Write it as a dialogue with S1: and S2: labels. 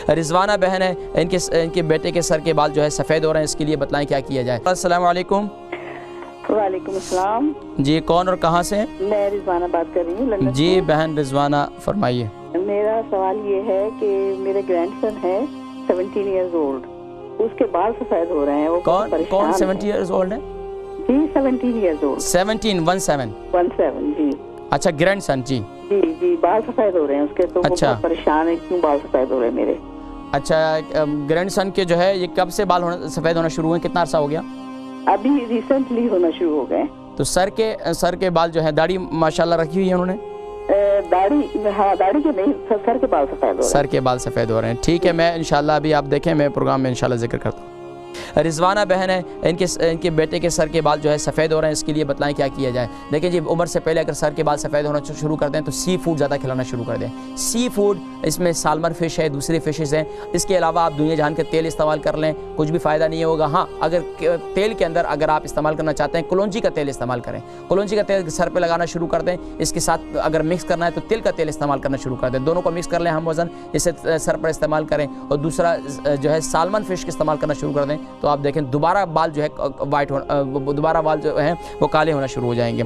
S1: रिजवाना बहन है, इनके बेटे के सर के बाल जो है सफ़ेद हो रहे हैं, इसके लिए बतलाएं क्या किया जाए। अस्सलाम वालेकुम।
S2: वालेकुम अस्सलाम।
S1: जी, कौन और कहाँ से हैं?
S2: मैं रिजवाना बात कर रही हूँ लंदन
S1: जी
S2: से।
S1: बहन रिजवाना फरमाइए।
S2: मेरा सवाल ये है कि मेरे ग्रैंडसन है 17 इयर्स ओल्ड, उसके बाल सफेद हो रहे हैं। वो
S1: कौन 70 इयर्स ओल्ड है?
S2: जी 17 इयर्स ओल्ड।
S1: 17
S2: जी।
S1: अच्छा, ग्रैंडसन। जी
S2: जी बाल सफेद हो रहे हैं उसके, तो
S1: अच्छा।
S2: वो बहुत परेशान है क्यों बाल सफेद हो रहे हैं मेरे।
S1: अच्छा, ग्रैंडसन के जो है ये कब से बाल सफ़ेद होना शुरू हुए, कितना अर्सा हो गया?
S2: अभी रिसेंटली होना शुरू हो गए।
S1: तो सर के बाल जो है, दाढ़ी माशाल्लाह रखी हुई है उन्होंने?
S2: दाढ़ी, हाँ दाढ़ी के नहीं, सर के बाल सफेद हो रहे हैं।
S1: सर के बाल सफ़ेद हो रहे हैं। ठीक है, मैं इंशाल्लाह अभी आप देखें, मैं प्रोग्राम में इंशाल्लाह जिक्र करता हूँ। रिजवाना बहन है, इनके बेटे के सर के बाल जो है सफ़ेद हो रहे हैं, इसके लिए बतलाएं क्या किया जाए। देखिए जी, उम्र से पहले अगर सर के बाल सफ़ेद होना शुरू कर दें तो सी फूड ज़्यादा खिलाना शुरू कर दें। सी फूड, इसमें सालमन फ़िश है, दूसरी फ़िशेज़ हैं। इसके अलावा आप दुनिया जहान के तेल इस्तेमाल कर लें, कुछ भी फ़ायदा नहीं होगा। हाँ, अगर तेल के अंदर अगर आप इस्तेमाल करना चाहते हैं, कलौंजी का तेल इस्तेमाल करें। कलौंजी का तेल सर पर लगाना शुरू कर दें। इसके साथ अगर मिक्स करना है तो तिल का तेल इस्तेमाल करना शुरू कर दें। दोनों को मिक्स कर लें हम वज़न, इसे सर पर इस्तेमाल करें। और दूसरा जो है सालमन फ़िश का इस्तेमाल करना शुरू कर दें, तो आप देखें दोबारा बाल जो है वाइट दोबारा बाल जो है वो काले होना शुरू हो जाएंगे।